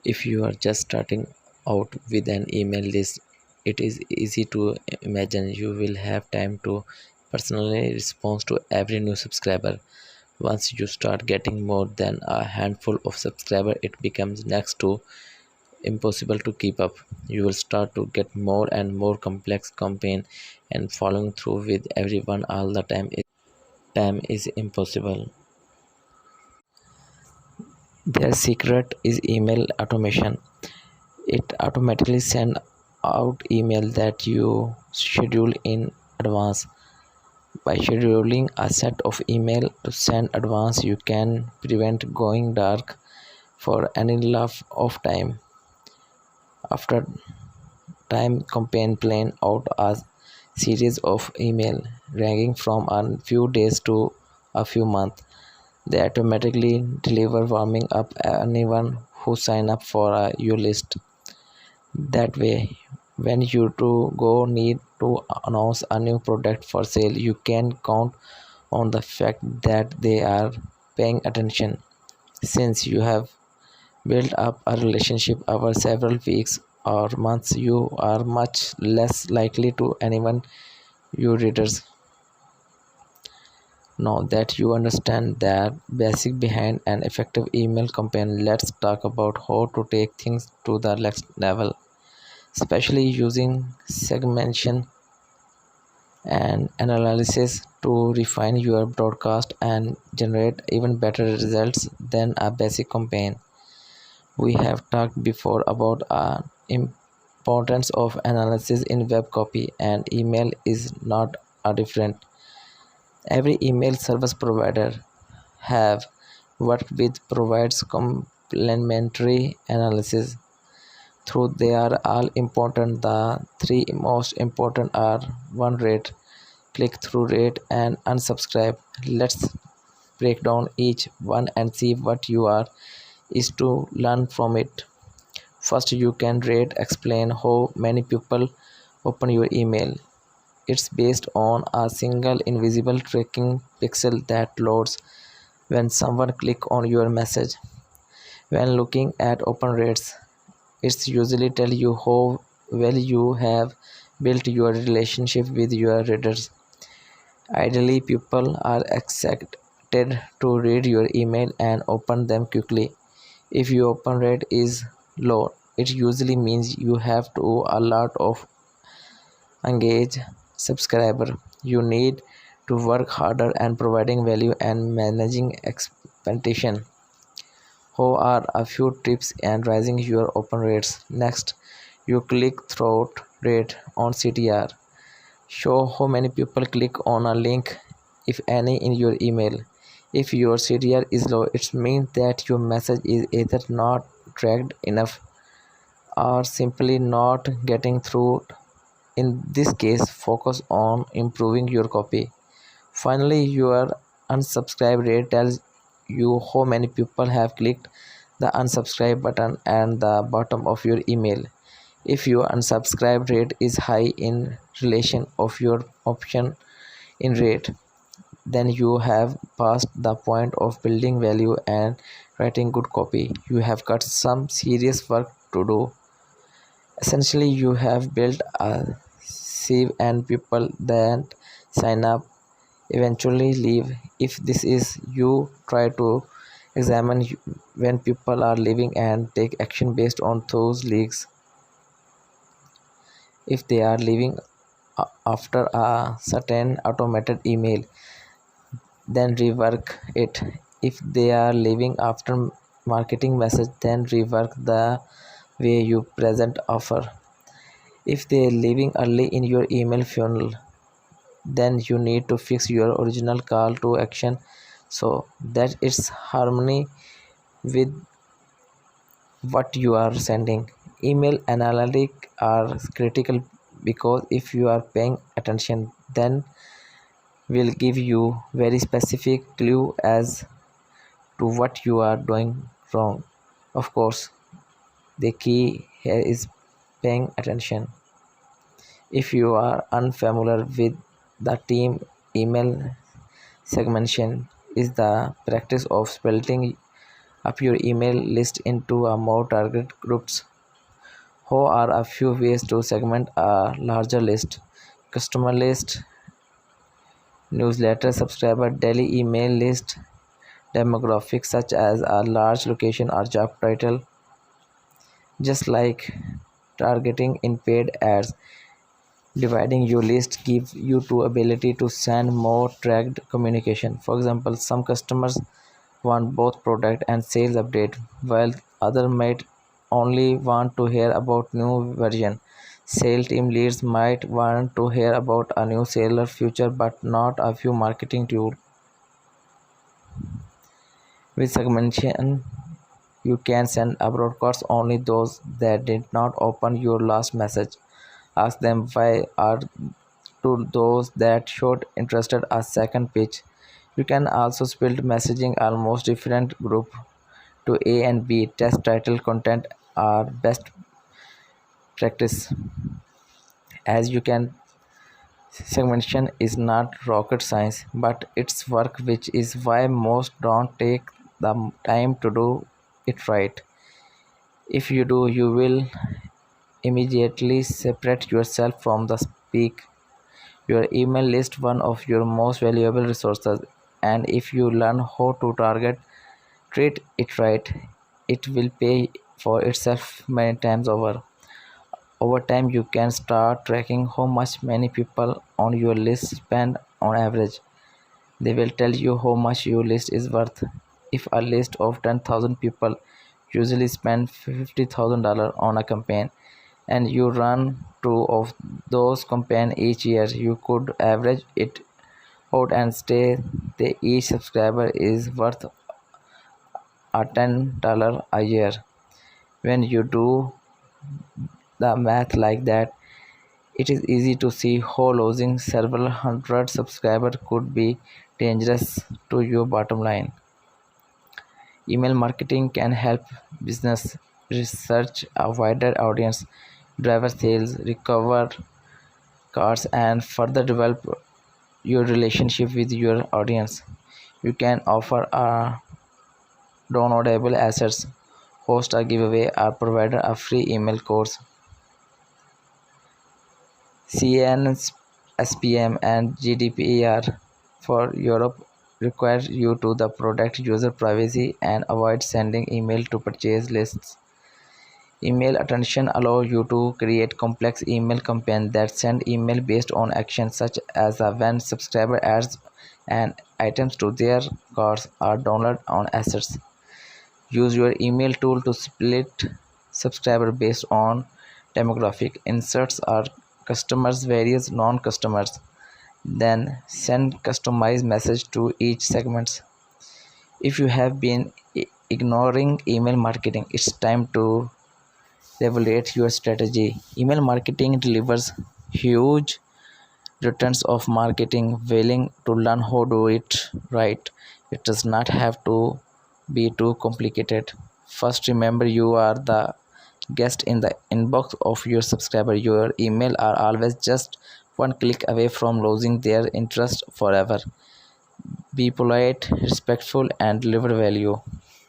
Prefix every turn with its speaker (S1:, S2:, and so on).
S1: If you are just starting out with an email list, it is easy to imagine you will have time to personally respond to every new subscriber. Once you start getting more than a handful of subscribers, it becomes next to impossible to keep up. You will start to get more and more complex campaign, and following through with everyone all the time is impossible. Their secret is email automation. It automatically sends out email that you schedule in advance. By scheduling a set of email to send advance, you can prevent going dark for any length of time. After time campaign plan out a series of email ranging from a few days to a few months. They automatically deliver warming up anyone who sign up for your list. That way, when you to go need to announce a new product for sale, you can count on the fact that they are paying attention. Since you have built up a relationship over several weeks or months, you are much less likely to anyone your readers. Now that you understand that basic behind an effective email campaign, let's talk about how to take things to the next level, especially using segmentation and analysis to refine your broadcast and generate even better results than a basic campaign. We have talked before about the importance of analysis in web copy, and email is not a different. Every email service provider have worked with provides complementary analysis. Though they are all important, the three most important are one rate, click through rate, and unsubscribe. Let's break down each one and see what you are is to learn from it. First, you can rate explain how many people open your email. It's based on a single invisible tracking pixel that loads when someone click on your message. When looking at open rates, it's usually tell you how well you have built your relationship with your readers. Ideally, people are expected to read your email and open them quickly. If your open rate is low, it usually means you have to a lot of engage subscriber. You need to work harder and providing value and managing expectation. How are a few tips and raising your open rates? Next, you click through rate on CTR. Show how many people click on a link, if any, in your email. If your CTR is low, it means that your message is either not tracked enough or simply not getting through. In this case, focus on improving your copy. Finally, your unsubscribe rate tells you how many people have clicked the unsubscribe button at the bottom of your email. If your unsubscribe rate is high in relation of your option in rate, then you have passed the point of building value and writing good copy. You have got some serious work to do. Essentially, you have built a sieve and people that sign up eventually leave. If this is you, try to examine when people are leaving and take action based on those leaks. If they are leaving after a certain automated email, then rework it. If they are leaving after marketing message, then rework the way you present offer. If they are leaving early in your email funnel, then you need to fix your original call to action so that it's harmony with what you are sending. Email analytics are critical because if you are paying attention, then will give you very specific clue as to what you are doing wrong. Of course, the key here is paying attention. If you are unfamiliar with the team, email segmentation is the practice of splitting up your email list into a more target groups. Here are a few ways to segment a larger list: customer list, newsletter subscriber, daily email list, demographics such as a large location or job title. Just like targeting in paid ads, dividing your list gives you the ability to send more tracked communication. For example, some customers want both product and sales update, while others might only want to hear about new version. Sales team leads might want to hear about a new seller feature but not a few marketing tool. With segmentation, you can send a broadcast only those that did not open your last message. Ask them why, or to those that showed interested a second page. You can also split messaging almost different group to A and B. Test title content are best practice. As you can, segmentation is not rocket science, but it's work, which is why most don't take the time to do it right. If you do, you will immediately separate yourself from the speak. Your email list one of your most valuable resources, and if you learn how to target treat it right, it will pay for itself many times over. Over time you can start tracking how much many people on your list spend on average. They will tell you how much your list is worth. If a list of 10,000 people usually spend $50,000 on a campaign, and you run two of those campaigns each year, you could average it out and say that each subscriber is worth a $10 a year. When you do the math like that, it is easy to see how losing several hundred subscribers could be dangerous to your bottom line. Email marketing can help business research a wider audience, drive sales, recover cards, and further develop your relationship with your audience. You can offer a downloadable assets, host a giveaway, or provide a free email course. CAN, SPM, and GDPR for Europe require you to the protect user privacy and avoid sending email to purchase lists. Email attention allow you to create complex email campaigns that send email based on actions such as when subscriber adds and items to their cards or download on assets. Use your email tool to split subscriber based on demographic inserts or customers various non-customers. Then send customized message to each segments. If you have been ignoring email marketing, it's time to evaluate your strategy. Email marketing delivers huge returns of marketing willing to learn how to do it right. It does not have to be too complicated. First, remember you are the guest in the inbox of your subscriber. Your email are always just one click away from losing their interest forever. Be polite, respectful, and deliver value.